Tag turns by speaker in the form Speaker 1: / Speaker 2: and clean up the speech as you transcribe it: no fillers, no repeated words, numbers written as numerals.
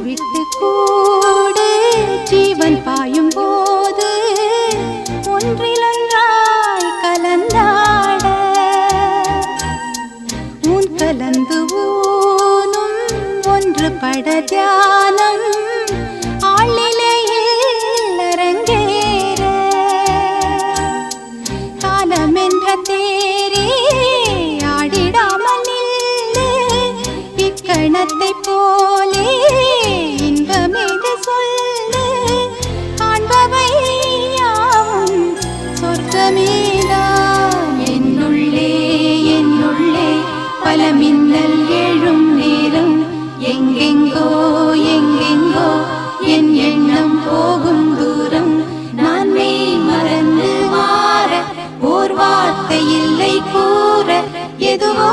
Speaker 1: விட்டு கூடு ஜீவன் பாயும் போது ஒன்றிலொன்றாய் கலந்தாட உன் கலந்து ஊனும் ஒன்று பட தியானம் ஆளிலையில் அரங்கேற காலம் என்ற தேரே ஆடிடாமல் நில்லு இக்கணத்தை போலே இன்பமேது சொல்லு காண்பவை யாவும் சொர்க்கமேதான் என்னுள்ளே என்னுள்ளே பல மின்னல் எழும் நேரம் எங்கெங்கோ எங்கெங்கோ என் எண்ணம் போகும் தூரம் நான் மெய் மறந்து மாற ஓர் வார்த்தை இல்லை கூற எதுவோ